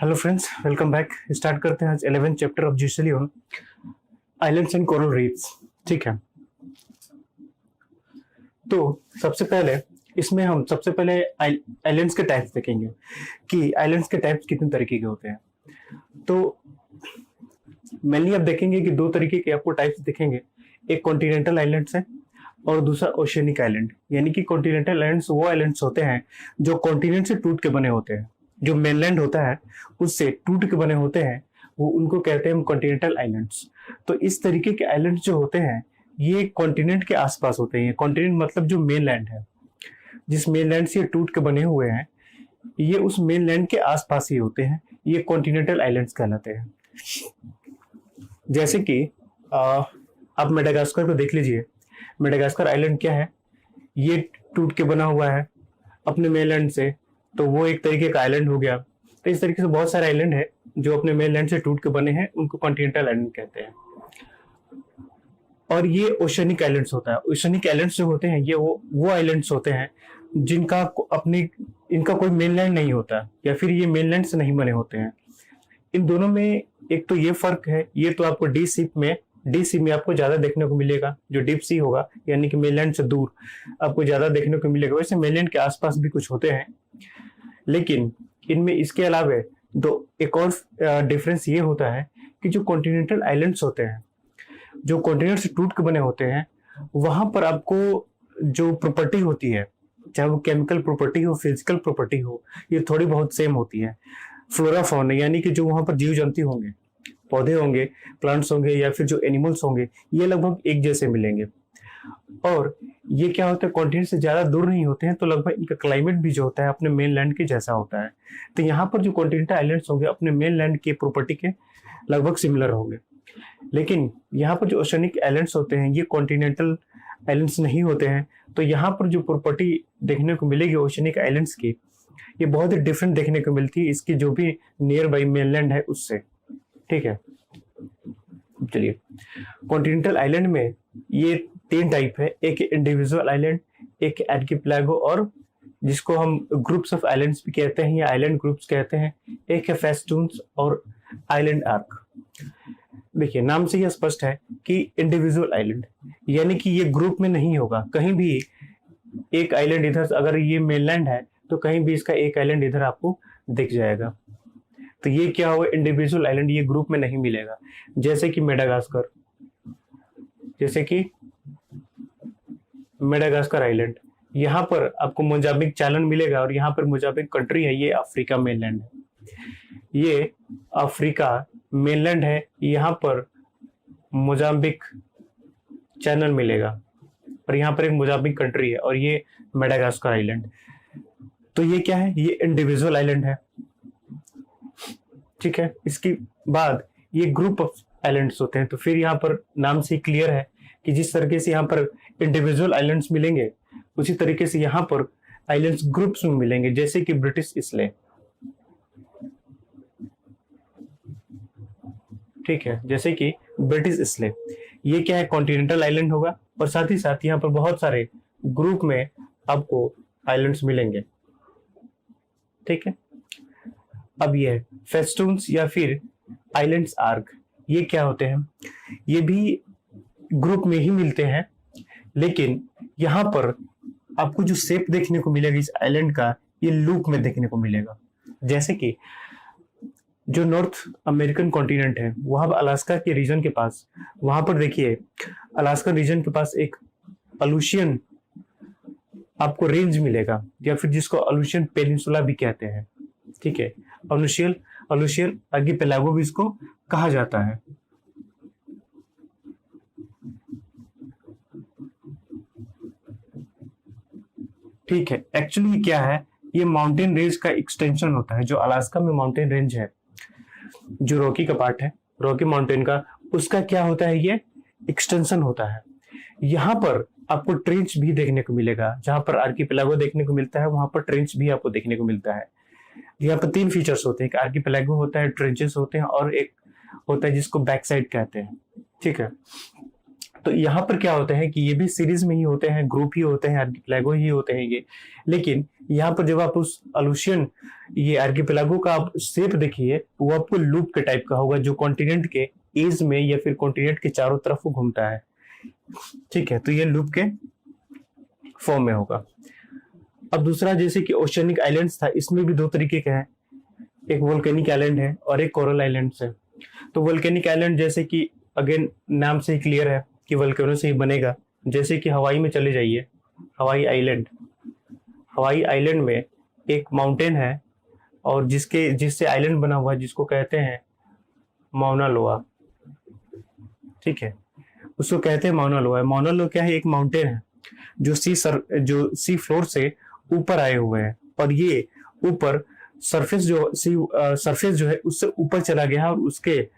Hello friends, welcome back. Start करते हैं आज 11th chapter of geology on islands and coral reefs. ठीक है, तो सबसे पहले इसमें हम सबसे पहले आइलैंड्स के टाइप्स देखेंगे कि आइलैंड्स के टाइप्स कितने तरीके के होते हैं। तो मेनली आप देखेंगे कि दो तरीके के आपको टाइप्स दिखेंगे, एक कॉन्टिनेंटल आइलैंड्स है और दूसरा ओशियनिक आइलैंड। यानी कि कॉन्टिनेंटल आइलैंड्स वो आइलैंड्स होते हैं जो कॉन्टिनेंट से टूट के बने होते हैं, जो मेनलैंड होता है उससे टूट के बने होते हैं, वो उनको कहते हैं कॉन्टिनेंटल आइलैंड्स। तो इस तरीके के आइलैंड्स जो होते हैं ये कॉन्टिनेंट के आसपास होते हैं। कॉन्टिनेंट मतलब जो मेनलैंड है, जिस मेनलैंड से टूट के बने हुए हैं, ये उस मेनलैंड के आसपास ही होते हैं, ये कॉन्टिनेंटल आइलैंड्स कहलाते हैं। जैसे कि आप मेडागास्कर को देख लीजिए। मेडागास्कर आइलैंड क्या है, ये टूट के बना हुआ है अपने मेनलैंड से, तो वो एक तरीके का आइलैंड हो गया। तो इस तरीके से बहुत सारे आइलैंड है जो अपने मेनलैंड से टूट के बने हैं, उनको कॉन्टिनेंटल आइलैंड कहते हैं। और ये ओशनिक आइलैंड्स होता है। ओशनिक आइलैंड्स जो होते हैं ये वो आइलैंड्स होते हैं जिनका अपने इनका कोई मेनलैंड नहीं होता, या फिर ये मेनलैंड से नहीं बने होते हैं। इन दोनों में एक तो ये फर्क है, ये तो आपको डी सी में आपको ज्यादा देखने को मिलेगा, जो डीप सी होगा यानी कि मेनलैंड से दूर आपको ज्यादा देखने को मिलेगा। वैसे मेनलैंड के आसपास भी कुछ होते हैं, लेकिन इनमें इसके अलावा दो एक और डिफरेंस ये होता है कि जो कॉन्टिनेंटल आइलैंड्स होते हैं, जो कॉन्टिनेंट से टूट के बने होते हैं, वहां पर आपको जो प्रॉपर्टी होती है, चाहे वो केमिकल प्रॉपर्टी हो, फिजिकल प्रॉपर्टी हो, ये थोड़ी बहुत सेम होती है। फ्लोरा फौना यानी कि जो वहां पर जीव जंतु होंगे, पौधे होंगे, प्लांट्स होंगे, या फिर जो एनिमल्स होंगे, ये लगभग एक जैसे मिलेंगे। और ये क्या होता है, कॉन्टिनेंट से ज्यादा दूर नहीं होते हैं, तो लगभग इनका क्लाइमेट भी जो होता है अपने मेनलैंड के जैसा होता है। तो यहाँ पर जो कॉन्टिनेंटल आइलैंड्स होंगे अपने मेनलैंड के प्रॉपर्टी के लगभग सिमिलर होंगे। लेकिन यहाँ पर जो ओशनिक आइलैंड्स होते हैं ये कॉन्टिनेंटल आइलैंड्स नहीं होते हैं, तो यहाँ पर जो प्रॉपर्टी देखने को मिलेगी ओशनिक आइलैंड्स की, ये बहुत ही डिफरेंट देखने को मिलती है इसकी जो भी नियर बाई मेनलैंड है उससे। ठीक है, चलिए, कॉन्टिनेंटल आइलैंड में ये तीन टाइप है, एक इंडिविजुअल आइलैंड, एक आर्किपेलागो, और जिसको हम ग्रुप्स ऑफ आइलैंड्स भी कहते हैं या आइलैंड ग्रुप्स कहते हैं, एक है फेस्टून्स और आइलैंड आर्क। देखिए, नाम से यह स्पष्ट है कि इंडिविजुअल आइलैंड यानी कि ये ग्रुप में नहीं होगा। कहीं भी एक आइलैंड इधर, अगर ये मेनलैंड है तो कहीं भी इसका एक आइलैंड इधर आपको दिख जाएगा। तो ये क्या हुआ, इंडिविजुअल आइलैंड, ये ग्रुप में नहीं मिलेगा। जैसे कि मेडागास्कर आइलैंड, यहाँ पर आपको मोजाम्बिक चालन मिलेगा, और यहाँ पर मोजाम्बिक कंट्री है, ये अफ्रीका मेनलैंड है, ये अफ्रीका मेनलैंड है, यहाँ पर मोजाम्बिक चैनल मिलेगा, और यहाँ पर एक मोजाम्बिक कंट्री है, और ये मेडागास्कर आइलैंड। तो ये क्या है, ये इंडिविजुअल आइलैंड है। ठीक है, इसके बाद ये ग्रुप ऑफ आइलैंड्स होते हैं। तो फिर यहाँ पर नाम से क्लियर है कि जिस तरीके से यहाँ पर इंडिविजुअल आइलैंड्स मिलेंगे, उसी तरीके से यहाँ पर आइलैंड्स ग्रुप्स में मिलेंगे, जैसे कि ब्रिटिश इसले। ठीक है, जैसे कि ब्रिटिश इसले, ये क्या है, कॉन्टिनेंटल आइलैंड होगा, और साथ ही साथ यहाँ पर बहुत सारे ग्रुप में आपको आइलैंड्स मिलेंगे। ठीक है, अब ये फेस्टून्स या फिर आइलैंड्स आर्क, ये क्या होते हैं, ये भी ग्रुप में ही मिलते हैं, लेकिन यहाँ पर आपको जो शेप देखने को मिलेगा इस आइलैंड का, ये लूप में देखने को मिलेगा। जैसे कि जो नॉर्थ अमेरिकन कॉन्टिनेंट है, वहां पर अलास्का के रीजन के पास, वहां पर देखिए अलास्का रीजन के पास एक अलूशियन आपको रेंज मिलेगा, या फिर जिसको अलूशियन पेनिनसुला भी कहते हैं। ठीक है, अलूशियन आर्किपेलागो भी इसको कहा जाता है। ठीक है, एक्चुअली क्या है, ये माउंटेन रेंज का एक्सटेंशन होता है। जो अलास्का में माउंटेन रेंज है, जो रॉकी का पार्ट है, रॉकी माउंटेन का, उसका क्या होता है, ये एक्सटेंशन होता है। यहाँ पर आपको ट्रेंच भी देखने को मिलेगा, जहां पर आर्किपेलागो देखने को मिलता है वहां पर ट्रेंच भी आपको देखने को मिलता है। यहाँ पर तीन फीचर्स होते हैं, एक आर्किपेलागो होता है, ट्रेंचेस होते हैं, और एक होता है जिसको बैक साइड कहते हैं। ठीक है, तो यहाँ पर क्या होता है कि ये भी सीरीज में ही होते हैं, ग्रुप ही होते हैं, आर्किपेलागो ही होते हैं ये। लेकिन यहाँ पर जब आप उस अलूशियन ये आर्किपेलागो का आप शेप देखिए, वो आपको लूप के टाइप का होगा, जो कॉन्टिनेंट के एज में या फिर कॉन्टिनेंट के चारों तरफ वो घूमता है। ठीक है, तो ये लूप के फॉर्म में होगा। अब दूसरा, जैसे कि ओशियनिक आइलैंड्स था, इसमें भी दो तरीके के हैं, एक वोल्केनिक आइलैंड है और एक कोरल आइलैंड है। तो वोल्केनिक आइलैंड जैसे कि अगेन नाम से ही क्लियर है कि वोल्केनो से ही बनेगा। जैसे कि हवाई में चले जाइए, हवाई आइलैंड में एक माउंटेन है और जिससे आइलैंड बना हुआ है, जिसको कहते हैं माउना लोआ। ठीक है, उसको कहते हैं माउना लोआ। माउना लोआ क्या है? एक माउंटेन है जो सी फ्लोर से ऊपर आए हुए हैं, और ये ऊपर सरफेस जो है उससे ऊपर चला गया है,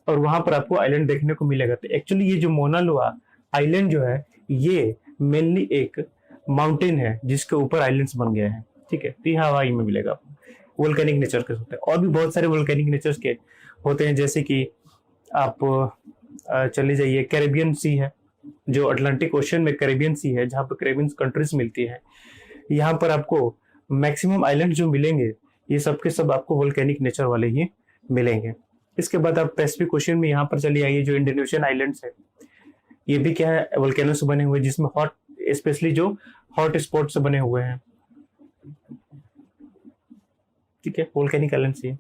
और वहां पर आपको आइलैंड देखने को मिलेगा। तो एक्चुअली ये जो माउना लोआ आइलैंड जो है, ये मेनली एक माउंटेन है जिसके ऊपर आइलैंड्स बन गए हैं। ठीक है, तो हवाई में मिलेगा। वोल्केनिक नेचर के होते हैं, और भी बहुत सारे वोल्केनिक नेचर के होते हैं। जैसे कि आप चले जाइए, कैरेबियन सी है, जो अटलांटिक ओशन में कैरेबियन सी है, जहाँ पर कैरेबियन कंट्रीज मिलती है। यहाँ पर आपको मैक्सिमम आइलैंड जो मिलेंगे, ये सब के सब आपको वोल्केनिक नेचर वाले ही मिलेंगे। इसके बाद आप पैसिफिक ओशन में यहाँ पर चले आइए, जो इंडोनेशियन आइलैंड्स है, ये भी क्या है? वोल्केनो से बने हुए, जिसमें स्पेशली जो हॉट स्पॉट से बने हुए हैं। ठीक है, वोल्केनिक आइलैंड्स ये।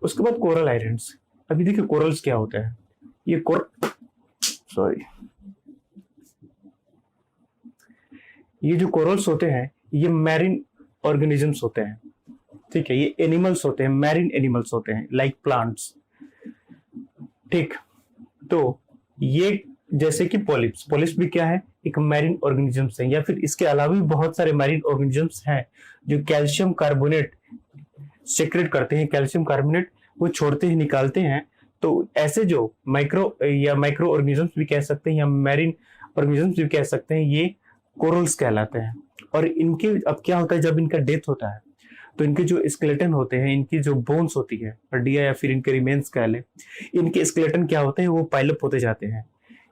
उसके बाद कोरल आइलैंड्स। अभी देखिए कोरल्स क्या होता है। ये जो कोरल्स होते हैं, ये मैरिन ऑर्गेनिजम्स होते हैं। ठीक है, ये एनिमल्स होते हैं, मैरिन एनिमल्स होते हैं, लाइक प्लांट्स। ठीक, तो ये जैसे कि पॉलिप्स भी क्या है? एक मैरिन ऑर्गेनिजम्स है। या फिर इसके अलावा भी बहुत सारे मैरिन ऑर्गेनिजम्स हैं जो कैल्शियम कार्बोनेट सेक्रेट करते हैं। कैल्शियम कार्बोनेट वो छोड़ते ही निकालते हैं। तो ऐसे जो माइक्रो ऑर्गेनिजम्स भी कह सकते हैं, या मैरिन ऑर्गेनिजम्स भी कह सकते हैं, ये कोरल्स कहलाते हैं। और इनके अब क्या होता है, जब इनका डेथ होता है, तो इनके जो स्केलेटन होते हैं, इनकी जो बोन्स होती है, हड्डियां या फिर इनके रिमेन्स कह ले, इनके स्केलेटन क्या होते हैं? वो पाइलअप होते जाते हैं।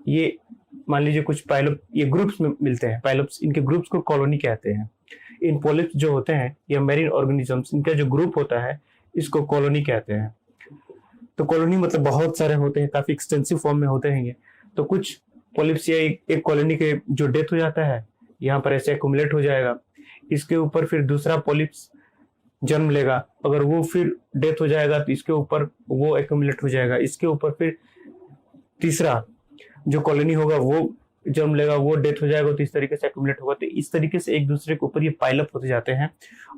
ये मान लीजिए कुछ पाइलअप ये ग्रुप्स में मिलते हैं। पाइलअप्स, इनके ग्रुप्स को कॉलोनी कहते हैं। इन पॉलिप्स जो होते हैं या मैरिन ऑर्गेनिजम्स, इनका जो ग्रुप होता है, इसको कॉलोनी कहते हैं। तो कॉलोनी मतलब बहुत सारे होते हैं, काफी एक्सटेंसिव फॉर्म में होते हैं ये। तो कुछ पॉलिप्स या एक कॉलोनी के जो डेथ हो जाता है, यहाँ पर ऐसे एक्युमुलेट हो जाएगा। इसके ऊपर फिर दूसरा पॉलिप्स जन्म लेगा, अगर वो फिर डेथ हो जाएगा तो इसके ऊपर वो एक्युमुलेट हो जाएगा। इसके ऊपर फिर तीसरा जो कॉलोनी होगा वो जन्म लेगा, वो डेथ हो जाएगा, तो इस तरीके से एक्युमुलेट होगा। तो इस तरीके से एक दूसरे के ऊपर ये पाइलअप होते जाते हैं,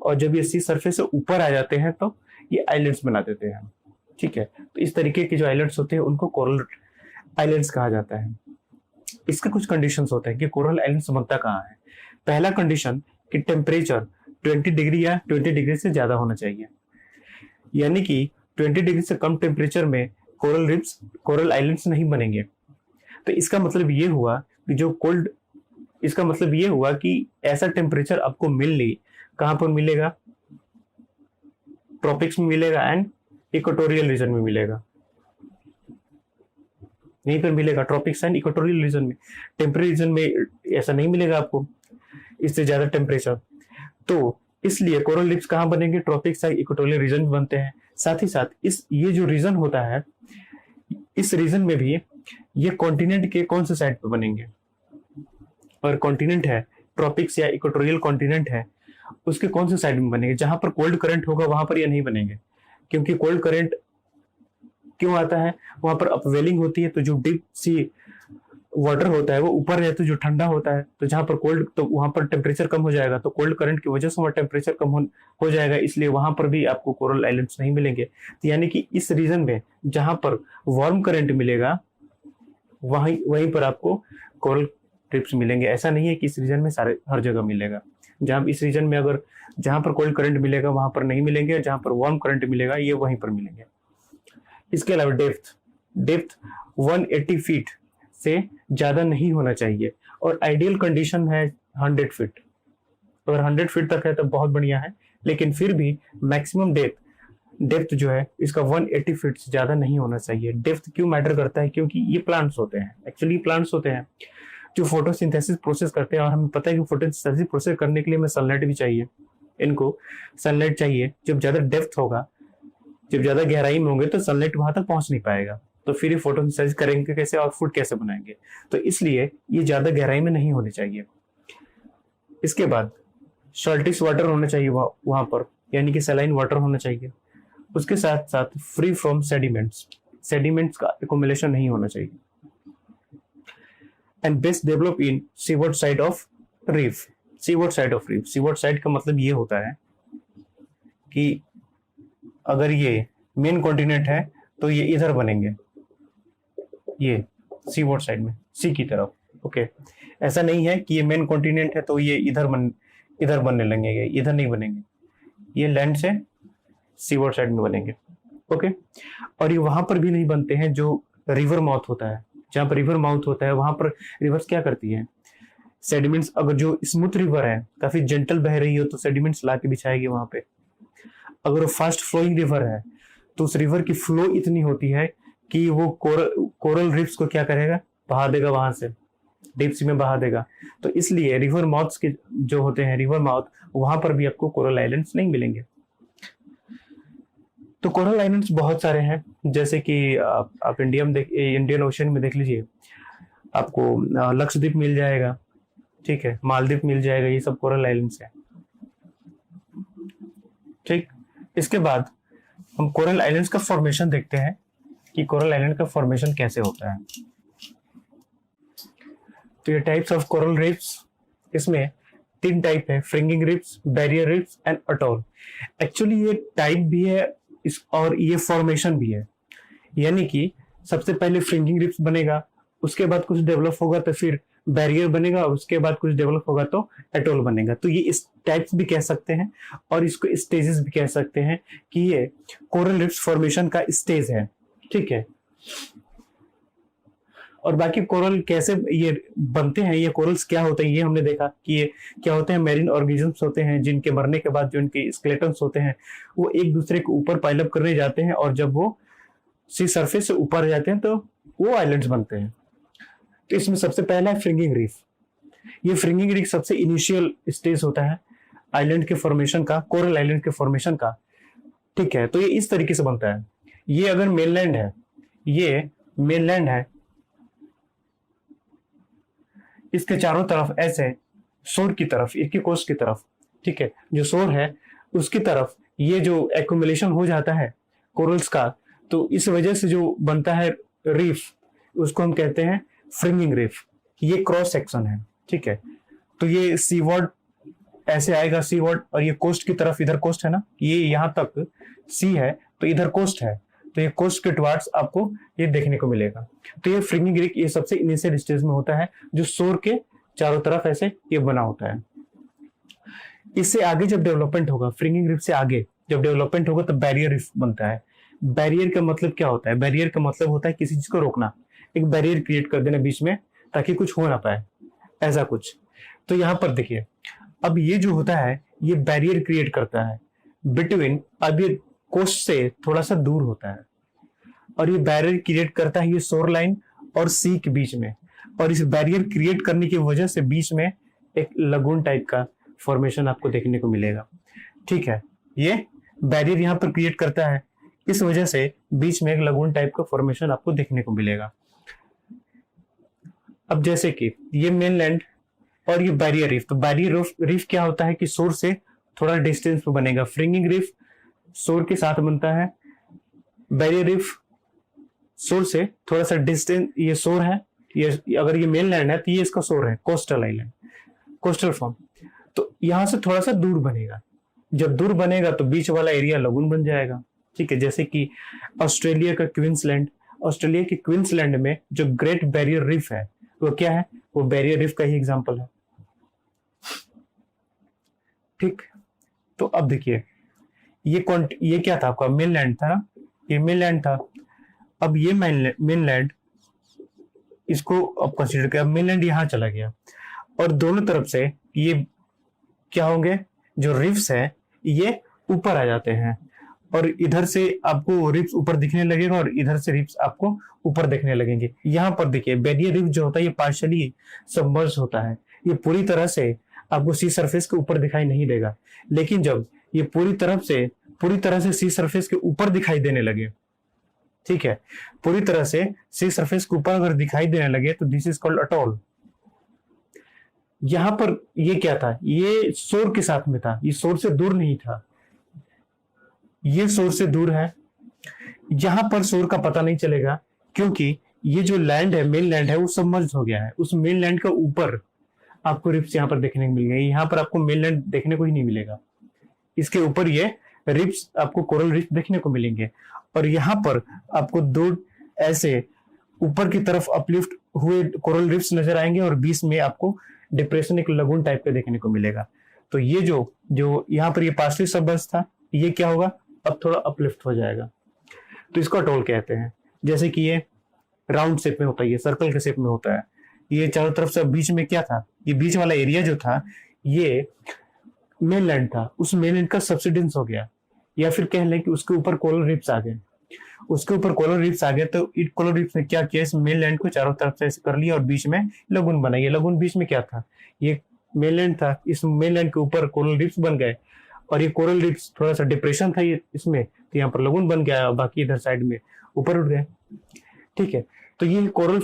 और जब ये सी सरफेस से ऊपर आ जाते हैं तो ये आइलैंड्स बना देते हैं। ठीक है, तो इस तरीके के जो आइलैंड्स होते हैं उनको कोरल आइलैंड्स कहा जाता है। इसके कुछ कंडीशंस होते हैं कि कोरल आइलैंड्स बनता कहाँ है। पहला कंडीशन कि टेम्परेचर 20 डिग्री या 20 डिग्री से ज्यादा होना चाहिए, यानी कि 20 डिग्री से कम टेम्परेचर में कोरल आइलैंड्स नहीं बनेंगे। तो इसका मतलब ये हुआ कि ऐसा टेम्परेचर आपको मिल नहीं, कहां पर मिलेगा? ट्रॉपिक्स में मिलेगा एंड इक्वेटोरियल रीजन में मिलेगा। यहीं पर मिलेगा, ट्रॉपिक्स एंड इक्वेटोरियल रीजन में। टेम्परेट रीजन में ऐसा नहीं मिलेगा आपको, इससे ज्यादा टेम्परेचर। तो इसलिए कोरल रीफ्स कहाँ बनेंगे? ट्रॉपिक्स या इक्वेटोरियल रीजन में बनते हैं। साथ ही साथ ये जो रीजन होता है, इस रीजन में भी ये कॉन्टिनेंट के कौन से साइड पे बनेंगे? और कॉन्टिनेंट है, ट्रॉपिक्स या इक्वेटोरियल कॉन्टिनेंट है, उसके कौन से साइड में बनेंगे? जहां पर कोल्ड करंट होगा वहां पर ये नहीं बनेंगे, क्योंकि कोल्ड करंट क्यों आता है? वहां पर अपवेलिंग होती है, तो जो डीप सी वाटर होता है वो ऊपर है, तो जो ठंडा होता है, तो जहां पर कोल्ड, तो वहां पर टेम्परेचर कम हो जाएगा। तो कोल्ड करंट की वजह से वहां टेम्परेचर कम हो जाएगा, इसलिए वहां पर भी आपको कोरल आइलैंड्स नहीं मिलेंगे। तो यानी कि इस रीजन में जहां पर वार्म करंट मिलेगा, वहीं पर आपको कोरल रीफ्स मिलेंगे। ऐसा नहीं है कि इस रीजन में हर जगह मिलेगा। इस रीजन में जहां पर कोल्ड करंट मिलेगा वहां पर नहीं मिलेंगे, जहां पर वार्म करंट मिलेगा ये वहीं पर मिलेंगे। इसके अलावा डेप्थ 180 फीट से ज्यादा नहीं होना चाहिए, और आइडियल कंडीशन है 100 फीट। अगर 100 फीट तक है तो बहुत बढ़िया है, लेकिन फिर भी मैक्सिमम डेप्थ डेप्थ जो है इसका 180 फीट से ज्यादा नहीं होना चाहिए। डेप्थ क्यों मैटर करता है? क्योंकि ये प्लांट्स होते हैं, एक्चुअली प्लांट्स होते हैं जो फोटोसिंथेसिस प्रोसेस करते हैं, और हमें पता है कि फोटोसिंथेसिस प्रोसेस करने के लिए हमें सनलाइट भी चाहिए, इनको सनलाइट चाहिए। जब ज्यादा डेप्थ होगा, जब ज्यादा गहराई में होंगे तो सनलाइट वहां तक पहुंच नहीं पाएगा, तो फिर ये फोटोसिंथेसिस करेंगे कैसे और फूड कैसे बनाएंगे? तो इसलिए ये ज्यादा गहराई में नहीं होनी चाहिए। इसके बाद सॉल्टिश वाटर होना चाहिए वहां पर, यानी कि सलाइन वाटर होना चाहिए। उसके साथ साथ फ्री फ्रॉम सेडिमेंट्स, सेडिमेंट्स का एकोमुलेशन नहीं होना चाहिए। And best develop in seaward side of reef. Seaward side of reef, seaward side का मतलब ये होता है कि अगर ये मेन कॉन्टिनेंट है तो ये इधर बनेंगे, ये सीवर्ड साइड में, सी की तरफ। ओके, ऐसा नहीं है कि ये मेन कॉन्टिनेंट है तो ये इधर बनने लगेंगे, इधर नहीं बनेंगे, ये लैंड से सीवर्ड साइड में बनेंगे। ओके, और ये वहां पर भी नहीं बनते हैं जो रिवर माउथ होता है। जहां पर रिवर माउथ होता है वहां पर रिवर्स क्या करती है, सेडिमेंट्स, अगर जो स्मूथ रिवर है, काफी जेंटल बह रही हो तो सेडिमेंट्स ला के बिछाएगी वहां पे। अगर वो फास्ट फ्लोइंग रिवर है तो उस रिवर की फ्लो इतनी होती है कि वो कोरल रीफ्स को क्या करेगा, बहा देगा, वहां से डीप सी में बहा देगा। तो इसलिए रिवर माउथ्स के जो होते हैं, रिवर माउथ, वहां पर भी आपको कोरल आइलैंड्स नहीं मिलेंगे। तो कोरल आइलैंड्स बहुत सारे हैं, जैसे कि आप इंडियन ओशन में देख लीजिए, आपको लक्षद्वीप मिल जाएगा, ठीक है, मालदीव मिल जाएगा, ये सब कोरल आइलैंड्स हैं। ठीक, इसके बाद हम कोरल आइलैंड्स का फॉर्मेशन देखते हैं कि कोरल आइलैंड का फॉर्मेशन कैसे होता है। तो ये टाइप्स ऑफ कोरल रीफ्स, इसमें 3 टाइप है, fringing reefs, barrier reefs and atoll. Actually ये टाइप भी है और ये फॉर्मेशन भी है, यानी कि सबसे पहले फ्रिंगिंग रीफ्स बनेगा, उसके बाद कुछ डेवलप होगा तो फिर बैरियर बनेगा, और उसके बाद कुछ डेवलप होगा तो एटोल बनेगा। तो ये इस टाइप्स भी कह सकते हैं और इसको स्टेजेस भी कह सकते हैं कि ये कोरल रीफ्स फॉर्मेशन का स्टेज है। ठीक है, और बाकी कोरल कैसे ये बनते हैं, ये कोरल्स क्या होते हैं, ये हमने देखा कि ये क्या होते हैं, मेरीन ऑर्गेनिजम्स होते हैं जिनके मरने के बाद जो इनके स्केलेटन्स होते हैं वो एक दूसरे के ऊपर पाइलअप करने जाते हैं, और जब वो सी सरफेस से ऊपर जाते हैं तो वो आइलैंड्स बनते हैं। तो इसमें सबसे पहला है फ्रिंगिंग रीफ। ये फ्रिंगिंग रीफ सबसे इनिशियल स्टेज होता है आइलैंड के फॉर्मेशन का, कोरल आइलैंड के फॉर्मेशन का। ठीक है, तो ये इस तरीके से बनता है। ये अगर मेनलैंड है, ये मेनलैंड है, इसके चारों तरफ ऐसे शोर की तरफ, इसकी कोस्ट की तरफ, ठीक है, जो शोर है उसकी तरफ ये जो एक्यूमुलेशन हो जाता है कोरल्स का, तो इस वजह से जो बनता है रीफ उसको हम कहते हैं फ्रिंगिंग रीफ। ये क्रॉस सेक्शन है। ठीक है, तो ये सी वर्ड ऐसे आएगा, सी वर्ड, और ये कोस्ट की तरफ, इधर कोस्ट है ना, ये यहाँ तक सी है तो इधर कोस्ट है, तो ये कोस्ट के टुवार्ड्स आपको ये देखने को मिलेगा। तो ये फ्रिंगिंग रीफ ये सबसे इनिशियल स्टेज में होता है, जो शोर के चारों तरफ ऐसे ये बना होता है। इससे आगे जब डेवलपमेंट होगा, फ्रिंगिंग रीफ से आगे जब डेवलपमेंट होगा तो बैरियर रीफ बनता है। बैरियर का मतलब क्या होता है? बैरियर का मतलब होता है किसी चीज को रोकना, एक बैरियर क्रिएट कर देना बीच में ताकि कुछ हो ना पाए, ऐसा कुछ। तो यहाँ पर देखिए, अब ये जो होता है ये बैरियर क्रिएट करता है बिटवीन, अब ये कोस्ट से थोड़ा सा दूर होता है, और ये बैरियर क्रिएट करता है ये शोर लाइन और सी के बीच में, और इस बैरियर क्रिएट करने की वजह से बीच में एक लगून टाइप का फॉर्मेशन आपको देखने को मिलेगा। ठीक है, ये बैरियर यहाँ पर क्रिएट करता है, इस वजह से बीच में एक लगून टाइप का फॉर्मेशन आपको देखने को मिलेगा। अब जैसे कि ये मेनलैंड और ये बैरियर रीफ, तो बैरियर रीफ क्या होता है कि शोर से थोड़ा डिस्टेंस पे बनेगा। फ्रिंगिंग रीफ शोर के साथ बनता है, बैरियर रीफ शोर से थोड़ा सा डिस्टेंस, ये शोर है, ये अगर ये मेनलैंड है तो ये इसका शोर है, कोस्टल आइलैंड, कोस्टल फॉर्म, तो यहां से थोड़ा सा दूर बनेगा। जब दूर बनेगा तो बीच वाला एरिया लगून बन जाएगा। ठीक है, जैसे कि ऑस्ट्रेलिया का क्वींसलैंड, ऑस्ट्रेलिया के क्वींसलैंड में जो ग्रेट बैरियर रीफ है वो क्या है, वो बैरियर रीफ का ही एग्जांपल है। ठीक, तो अब देखिए ये क्या था आपका, मेनलैंड था ना, ये मेनलैंड था। अब ये मेनलैंड इसको अब कंसीडर किया, मेनलैंड यहां चला गया, और दोनों तरफ से ये क्या होंगे, जो रिफ्स है ये ऊपर आ जाते हैं, और इधर से आपको रिप्स ऊपर दिखने लगेगा और इधर से रिप्स आपको ऊपर दिखने लगेंगे। यहाँ पर देखिए बेरियर रीफ जो होता है ये पार्शियली सबमर्ज होता है, ये पूरी तरह से आपको सी सरफेस के ऊपर दिखाई नहीं देगा। लेकिन जब ये पूरी तरह से सी सरफेस के ऊपर दिखाई देने लगे, ठीक है, पूरी तरह से सी सरफेस के ऊपर अगर दिखाई देने लगे तो दिस इज कॉल्ड अटॉल। यहां पर ये क्या था, ये शोर के साथ में था, ये शोर से दूर नहीं था, ये शोर से दूर है। यहां पर शोर का पता नहीं चलेगा क्योंकि ये जो लैंड है, मेन लैंड है, वो सबमर्ज हो गया है। उस मेन लैंड का ऊपर आपको रिप्स यहाँ पर देखने को मिल गए, यहाँ पर आपको मेन लैंड देखने को ही नहीं मिलेगा, इसके ऊपर ये रिप्स आपको कोरल रिप्स देखने को मिलेंगे। और यहाँ पर आपको दो ऐसे ऊपर की तरफ अपलिफ्ट हुए कोरल रिप्स नजर आएंगे और बीच में आपको डिप्रेशन, एक लगून टाइप का देखने को मिलेगा। तो ये जो यहाँ पर ये पार्शली सबमर्ज था, ये क्या होगा, अब थोड़ा अपलिफ्ट हो जाएगा, तो इसको अटोल कहते हैं। जैसे कि ये राउंड शेप में होता है, ये सर्कल के शेप में होता है, ये चारों तरफ से बीच में क्या था, ये बीच वाला एरिया जो था ये मेनलैंड था, उस मेनलैंड का सब्सिडेंस हो गया, या फिर कह लें कि उसके ऊपर कोरल रीफ्स आ गए। उसके ऊपर कोरल रीफ्स आ गए तो इट कोरल रीफ्स ने क्या किया, इस मेनलैंड को चारों तरफ से ऐसे कर लिया और बीच में लगून बनाई। ये लगून बीच में क्या था, ये मेनलैंड था, इस मेनलैंड के ऊपर कोरल रीफ्स बन गए और ये कोरल रीफ्स थोड़ा सा डिप्रेशन था ये इसमें, तो यहाँ पर लगून बन गया, बाकी इधर साइड में ऊपर उठ गए। ठीक है, तो ये कोरल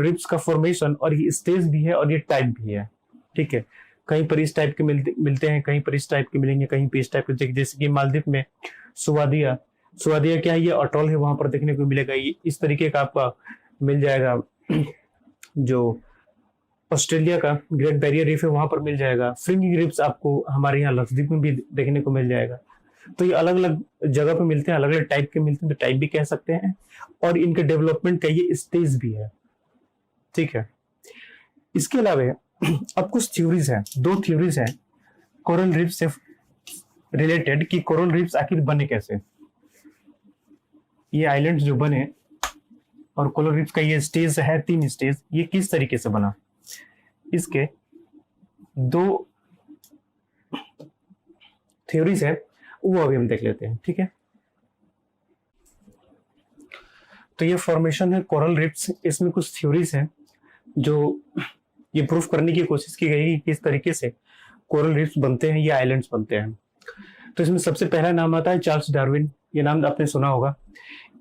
रीफ्स का फॉर्मेशन, और ये स्टेज भी है और ये टाइप भी है। ठीक है, कहीं पर इस टाइप के मिलते हैं, कहीं पर इस टाइप के मिलेंगे, कहीं पर इस टाइप के, जैसे कि मालदीव में सुवादिया क्या है, ये अटॉल है, वहां पर देखने को मिलेगा। ये इस तरीके का आपका मिल जाएगा। जो ऑस्ट्रेलिया का ग्रेट बैरियर रीफ है वहां पर मिल जाएगा। फ्रिंगिंग रीफ्स आपको हमारे यहाँ लक्षद्वीप में भी देखने को मिल जाएगा। तो ये अलग अलग जगह पे मिलते हैं, अलग अलग टाइप के मिलते हैं, तो टाइप भी कह सकते हैं, और इनके डेवलपमेंट का ये स्टेज भी है। ठीक है, इसके अलावा अब कुछ थ्योरीज हैं, दो थ्योरीज हैं कोरल रीफ से रिलेटेड, कि कोरल रीफ्स आखिर बने कैसे, ये आइलैंड्स जो बने और कोरल रीफ्स का ये स्टेज है, 3 स्टेज, ये किस तरीके से बना, इसके दो थ्योरीज है, वो अभी हम देख लेते हैं। ठीक है, तो ये फॉर्मेशन है कोरल रीफ्स, इसमें कुछ थ्योरीज हैं जो ये प्रूफ करने की कोशिश की गई कि किस तरीके से कोरल रीफ्स बनते हैं या आइलैंड्स बनते हैं। तो इसमें सबसे पहला नाम आता है चार्ल्स डार्विन, ये नाम आपने सुना होगा।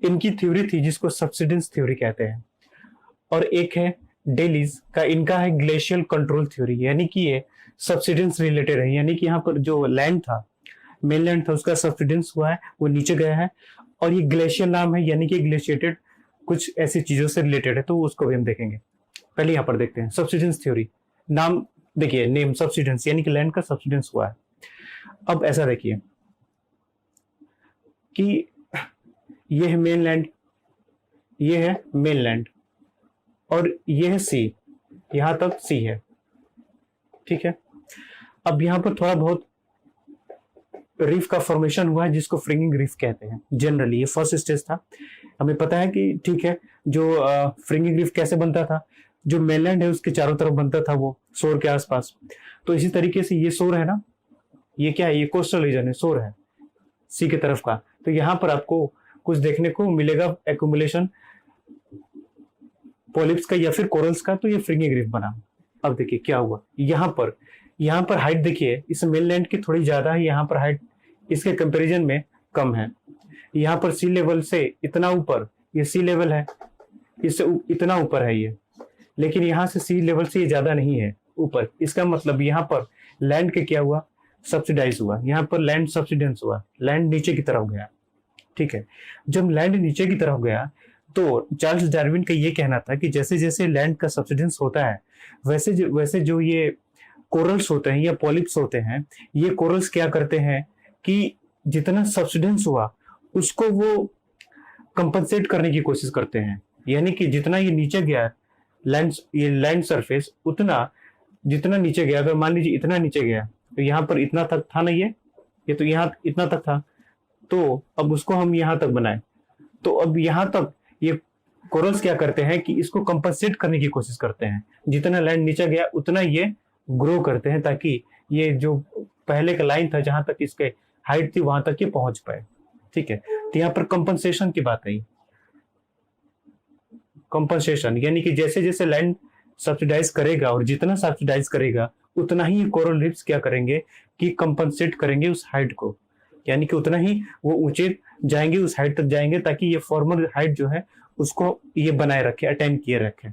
इनकी थ्योरी थी जिसको सब्सिडेंस थ्योरी कहते हैं, और एक है डेलीज का, इनका है ग्लेशियल कंट्रोल थ्योरी, यानी कि ये सब्सिडेंस रिलेटेड है, यानी कि यहाँ पर जो लैंड था, मेनलैंड था, उसका सब्सिडेंस हुआ है, वो नीचे गया है, और ये ग्लेशियर नाम है, यानी कि ग्लेशिएटेड कुछ ऐसी चीजों से रिलेटेड है, तो उसको भी हम देखेंगे। पहले यहाँ पर देखते हैं सब्सिडेंस थ्योरी। नाम देखिए, नेम सब्सिडेंस, यानी कि लैंड का सब्सिडेंस हुआ है। अब ऐसा देखिए कि ये है मेनलैंड, ये है मेनलैंड, और ये है सी, यहां तक सी है। ठीक है, अब यहां पर थोड़ा बहुत रीफ का फॉर्मेशन हुआ है जिसको फ्रिंगिंग रीफ कहते हैं। जनरली ये फर्स्ट स्टेज था, हमें पता है कि ठीक है, जो फ्रिंगिंग रीफ कैसे बनता था, जो मेनलैंड है उसके चारों तरफ बनता था वो शोर के आसपास। तो इसी तरीके से ये शोर है ना, ये क्या है, ये कोस्टल रीजन है, शोर है सी की तरफ का। तो यहाँ पर आपको कुछ देखने को मिलेगा एक्यूमुलेशन पॉलिप्स का या फिर कोरल्स का, तो ये फ्रिंगिंग रीफ बना। अब देखिए क्या हुआ, यहाँ पर हाइट देखिए, इस मेनलैंड की थोड़ी ज्यादा है, यहाँ पर हाइट इसके कंपैरिजन में कम है। यहाँ पर सी लेवल से इतना ऊपर, ये सी लेवल है, इससे इतना ऊपर है ये, लेकिन यहाँ से सी लेवल से ये ज्यादा नहीं है ऊपर। इसका मतलब यहाँ पर लैंड के क्या हुआ, सब्सिडाइज हुआ, यहाँ पर लैंड सब्सिडेंस हुआ, लैंड नीचे की तरफ गया। ठीक है, जब लैंड नीचे की तरफ गया तो चार्ल्स डार्विन का ये कहना था कि जैसे जैसे लैंड का सब्सिडेंस होता है, वैसे जो ये कोरल्स होते हैं या पॉलिप्स होते हैं, ये कोरल्स क्या करते हैं कि जितना सब्सिडेंस हुआ उसको वो कंपनसेट करने की कोशिश करते हैं। यानी कि जितना ये नीचे गया ये लैंड सरफेस, उतना जितना नीचे गया, अगर मान लीजिए इतना नीचे गया तो यहाँ पर इतना तक था ना, ये तो यहाँ इतना तक था, तो अब उसको हम यहाँ तक बनाए, तो अब यहाँ तक ये कोरल्स क्या करते हैं कि इसको कंपनसेट करने की कोशिश करते हैं। जितना लैंड नीचे गया उतना ये ग्रो करते हैं, ताकि ये जो पहले का लाइन था जहां तक इसके हाइट थी वहां तक ये पहुंच पाए। ठीक है। तो यहाँ पर कंपनसेशन की बात आई, कंपनसेशन यानी कि जैसे जैसे लैंड सब्सिडाइज करेगा और जितना सब्सिडाइज करेगा उतना ही कोरल रीफ्स क्या करेंगे कि कंपनसेट करेंगे उस हाइट को, यानी कि उतना ही वो ऊंचे जाएंगे, उस हाइट तक जाएंगे ताकि ये फॉर्मल हाइट जो है उसको ये बनाए रखे, अटेन किए रखे।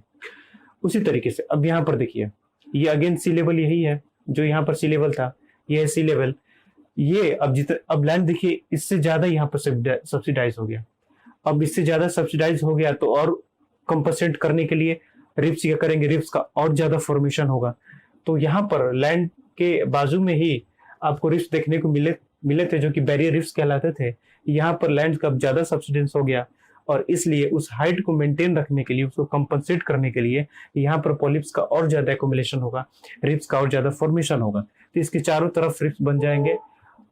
उसी तरीके से अब यहाँ पर देखिए, ये अगेन सी लेवल यही है जो यहाँ पर सी लेवल था, ये है सी लेवल। ये अब लैंड देखिए इससे ज्यादा यहाँ पर सब्सिडाइज हो गया। अब इससे ज्यादा सब्सिडाइज हो गया तो और कंपनसेट करने के लिए रिप्स क्या करेंगे, रिप्स का और ज्यादा फॉर्मेशन होगा। तो यहाँ पर लैंड के बाजू में ही आपको रिप्स देखने को मिले थे जो कि बैरियर रिप्स कहलाते थे। यहाँ पर लैंड का ज्यादा सब्सिडेंस हो गया और इसलिए उस हाइट को मेंटेन रखने के लिए, उसको कंपनसेट करने के लिए यहाँ पर पॉलिप्स का और ज्यादा एकोमुलेशन होगा, रिप्स का और ज्यादा फॉर्मेशन होगा। तो इसके चारों तरफ रिप्स बन जाएंगे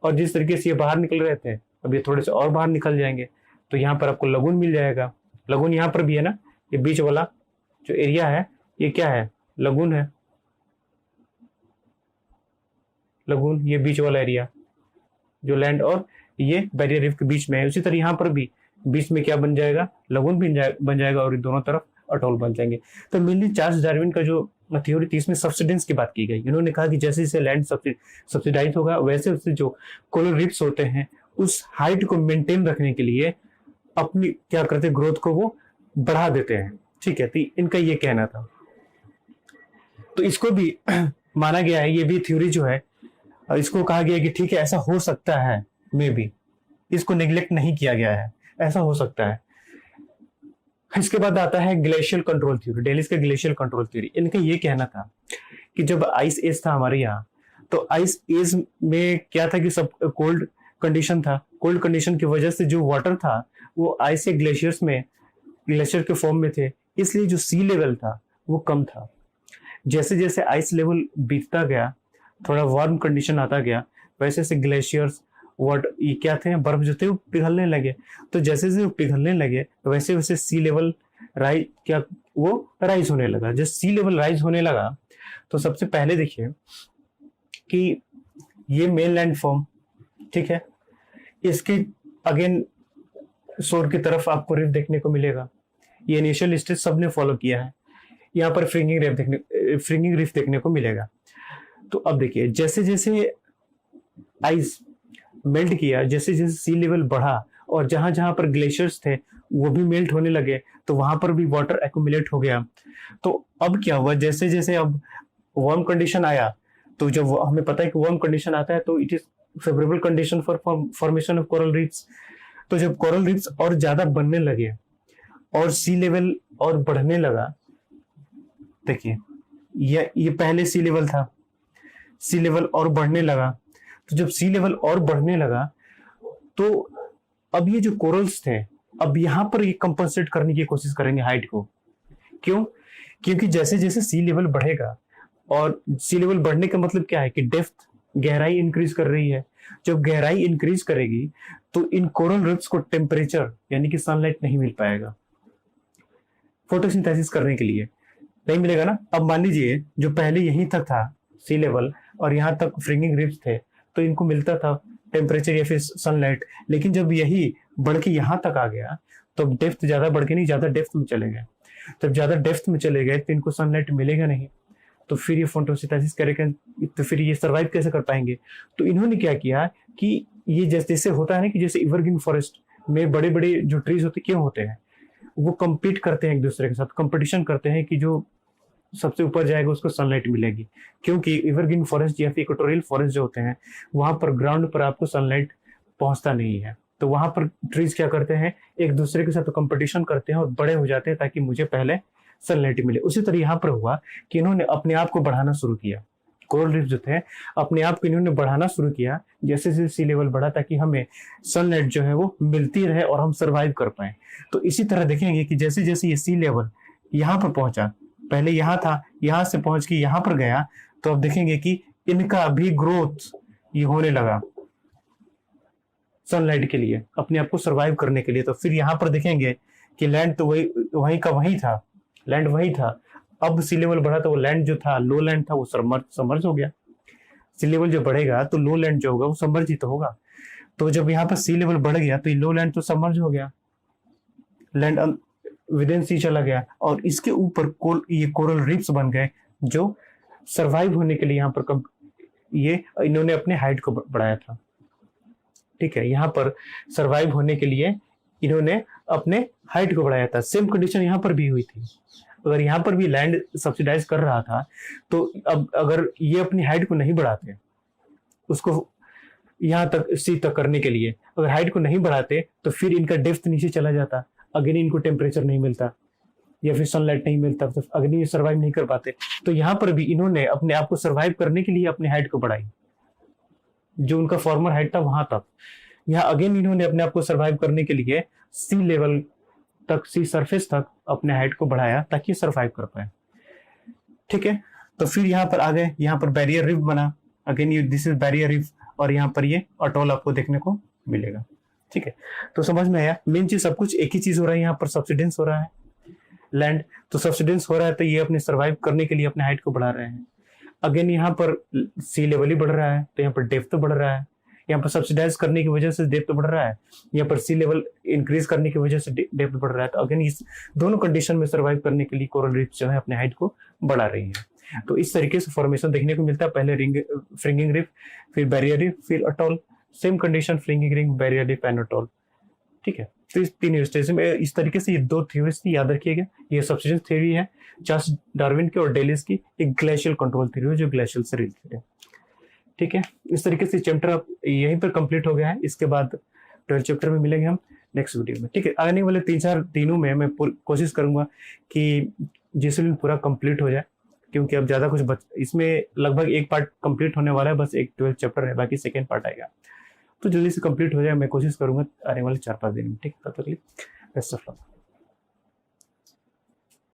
और जिस तरीके से ये बाहर निकल रहे थे अब ये थोड़े से और बाहर निकल जाएंगे। तो यहाँ पर आपको लगून मिल जाएगा। लगून यहाँ पर भी है ना, ये बीच वाला जो एरिया है ये क्या है, लगून है। लगून ये बीच वाला एरिया जो लैंड और ये बैरियर रीफ के बीच में है। उसी तरह यहाँ पर भी बीच में क्या बन जाएगा, लगून भी बन जाएगा और दोनों तरफ अटोल बन जाएंगे। तो मेनली चार्ल्स डार्विन का जो थ्योरी थी इसमें सब्सिडेंस की बात की गई। इन्होंने कहा कि जैसे जैसे लैंड सब्सिडाइज होगा वैसे वैसे जो कोरल रीफ्स होते हैं उस हाइट को मेंटेन रखने के लिए अपनी क्या करते, ग्रोथ को वो बढ़ा देते हैं। ठीक है, तो इनका ये कहना था। तो इसको भी माना गया है, ये भी थ्योरी जो है इसको कहा गया कि ठीक है ऐसा हो सकता है, मे बी इसको नेग्लेक्ट नहीं किया गया है, ऐसा हो सकता है। इसके बाद आता है ग्लेशियल कंट्रोल थ्योरी, डेलिस का ग्लेशियल कंट्रोल थ्योरी। इनका ये कहना था कि जब आइस एज था हमारे यहाँ, तो आइस एज में क्या था कि सब कोल्ड कंडीशन था। कोल्ड कंडीशन की वजह से जो वाटर था वो आइस या ग्लेशियर्स में, ग्लेशियर के फॉर्म में थे, इसलिए जो सी लेवल था वो कम था। जैसे जैसे आइस लेवल बीतता गया, थोड़ा वार्म कंडीशन आता गया, वैसे से ग्लेशियर्स ये क्या थे, बर्फ जो थे वो पिघलने लगे। तो जैसे जैसे वो पिघलने लगे वैसे वैसे सी लेवल राइज होने लगा। जब सी लेवल राइज होने लगा तो सबसे पहले देखिए कि ये मेन लैंड फॉर्म, ठीक है, इसके अगेन शोर की तरफ आपको रिफ देखने को मिलेगा। ये इनिशियल स्टेज सबने फॉलो किया है। यहाँ पर फ्रिंगिंग रिफ देखने को मिलेगा। तो अब देखिए जैसे जैसे आइस मेल्ट किया, जैसे जैसे सी लेवल बढ़ा और जहां जहां पर ग्लेशियर्स थे वो भी मेल्ट होने लगे, तो वहां पर भी वाटर एक्यूमुलेट हो गया। तो अब क्या हुआ, जैसे जैसे अब वार्म कंडीशन आया, तो जब हमें पता है कि वार्म कंडीशन आता है तो it is favourable condition for formation of coral reefs. तो जब कोरल रीफ्स और ज्यादा बनने लगे और सी लेवल और बढ़ने लगा, देखिए ये पहले सी लेवल था, सी लेवल और बढ़ने लगा। तो जब सी लेवल और बढ़ने लगा तो अब ये जो कोरल्स थे अब यहाँ पर ये कंपनसेट करने की कोशिश करेंगे हाइट को। क्यों? क्योंकि जैसे जैसे सी लेवल बढ़ेगा, और सी लेवल बढ़ने का मतलब क्या है कि डेप्थ, गहराई इंक्रीज कर रही है। जब गहराई इंक्रीज करेगी तो इन कोरल रीफ्स को टेम्परेचर यानी कि सनलाइट नहीं मिल पाएगा फोटोसिंथेसिस करने के लिए, नहीं मिलेगा ना। अब मान लीजिए जो पहले यहीं तक था सी लेवल और यहाँ तक फ्रिंगिंग रिफ्स थे तो इनको मिलता था टेम्परेचर या फिर सनलाइट, लेकिन जब यही बढ़ के यहाँ तक आ गया तो डेप्थ ज्यादा बढ़ के नहीं, ज्यादा डेप्थ में चले गए। जब ज्यादा डेप्थ में चले गए तो इनको सनलाइट मिलेगा नहीं, तो फिर ये फोटोसिंथेसिस करेंगे तो फिर ये सर्वाइव कैसे कर पाएंगे। तो इन्होंने क्या किया कि ये जैसे होता है ना कि जैसे एवरग्रीन फॉरेस्ट में बड़े बड़े जो ट्रीज होते क्यों होते हैं, वो compete करते हैं एक दूसरे के साथ, कंपटीशन करते हैं कि जो सबसे ऊपर जाएगा उसको सनलाइट मिलेगी। क्योंकि एवरग्रीन फॉरेस्ट या फिर इक्वेटोरियल फॉरेस्ट जो होते हैं वहां पर ग्राउंड पर आपको सनलाइट पहुंचता नहीं है, तो वहां पर ट्रीज क्या करते हैं एक दूसरे के साथ कंपटीशन करते हैं और बड़े हो जाते हैं ताकि मुझे पहले सनलाइट मिले। उसी तरह यहाँ पर हुआ कि इन्होंने अपने आप को बढ़ाना शुरू किया, कोरल रीफ जो थे अपने आप को इन्होंने बढ़ाना शुरू किया जैसे जैसे सी लेवल बढ़ा, ताकि हमें सनलाइट जो है वो मिलती रहे और हम सरवाइव कर पाए। तो इसी तरह देखेंगे कि जैसे जैसे ये सी लेवल यहाँ पर पहुंचा, पहले यहाँ था, यहाँ से पहुंच के यहाँ पर गया, तो अब देखेंगे कि इनका भी ग्रोथ ये होने लगा सनलाइट के लिए, अपने आप को सरवाइव करने के लिए। तो फिर यहाँ पर देखेंगे कि लैंड तो वही का वही था, लैंड वही था। अब सी लेवल बढ़ा तो वो लैंड जो था, लो लैंड था, वो सबमर्ज हो गया। सी लेवल जो बढ़ेगा तो लो लैंड जो होगा वो सबमर्ज ही तो होगा। तो जब यहाँ पर सी लेवल बढ़ गया तो ये लो लैंड तो सबमर्ज हो गया, लैंड विद इन सी चला गया, और इसके ऊपर ये कोरल रीफ्स बन गए जो सरवाइव होने के लिए यहाँ पर ये इन्होंने अपने हाइट को बढ़ाया था। ठीक है, यहाँ पर सरवाइव होने के लिए इन्होंने अपने हाइट को बढ़ाया था। सेम कंडीशन यहाँ पर भी हुई थी। अगर यहाँ पर भी लैंड सब्सिडाइज कर रहा था तो अब अगर ये अपनी हाइट को नहीं बढ़ाते, उसको यहाँ तक सी तक करने के लिए अगर हाइट को नहीं बढ़ाते तो फिर इनका डेप्थ नीचे चला जाता, अगेन इनको टेम्परेचर नहीं मिलता या फिर सनलाइट नहीं मिलता, तो अगेन ये सर्वाइव नहीं कर पाते। तो यहाँ पर भी इन्होंने अपने आप को सर्वाइव करने के लिए अपनी हाइट को बढ़ाई, जो उनका फॉर्मर हाइट था वहां तक। यहाँ अगेन इन्होंने अपने आप को सर्वाइव करने के लिए सी लेवल तक, सी सरफेस तक अपने हाइट को बढ़ाया ताकि सर्वाइव कर पाए। ठीक है, तो फिर यहाँ पर आ गए, यहाँ पर बैरियर रिफ बना, अगेन ये दिस इज बैरियर रिफ, और यहाँ पर ये अटोल आपको देखने को मिलेगा। ठीक है, तो समझ में आया, मेन चीज सब कुछ एक ही चीज हो रहा है, यहाँ पर सब्सिडेंस हो रहा है लैंड, तो सब्सिडेंस हो रहा है तो ये अपने सर्वाइव करने के लिए अपने हाइट को बढ़ा रहे हैं। अगेन यहाँ पर सी लेवल ही बढ़ रहा है तो यहाँ पर डेप्थ तो बढ़ रहा है, यहाँ पर सब्सिडाइज करने की वजह से डेप्थ बढ़ रहा है, यहाँ पर सी लेवल इंक्रीज करने की वजह से डेप्थ बढ़ रहा है। तो अगेन इस दोनों कंडीशन में सर्वाइव करने के लिए कोरल रीफ जो है अपने हाइट को बढ़ा रही है। तो इस तरीके से फॉर्मेशन देखने को मिलता है, पहले फ्रिंगिंग रिफ, फिर बैरियर रिफ, फिर atoll, same condition fringing ring, barrier reef and atoll. ठीक है, तो इस 3 स्टेज में इस तरीके से ये 2 थ्योरीज थी, याद रखिएगा। ये सब्सिडेंस थ्योरी है चार्ल्स डार्विन की, और डेलिस की एक ग्लेशियल कंट्रोल थ्योरी है जो ग्लेशियल से रिलेटेड है। ठीक है, इस तरीके से चैप्टर अब यहीं पर कंप्लीट हो गया है। इसके बाद 12 चैप्टर में मिलेंगे हम नेक्स्ट वीडियो में। ठीक है, आने वाले 3-4 दिनों में मैं कोशिश करूंगा कि जिसमें पूरा कंप्लीट हो जाए, क्योंकि अब ज्यादा कुछ इसमें लगभग एक पार्ट कंप्लीट होने वाला है, बस एक 12 चैप्टर है, बाकी सेकेंड पार्ट आएगा। तो जल्दी से कंप्लीट हो जाए, मैं कोशिश करूंगा आने वाले 4-5 दिन में। ठीक है, तब तक के लिए बेस्ट ऑफ लक।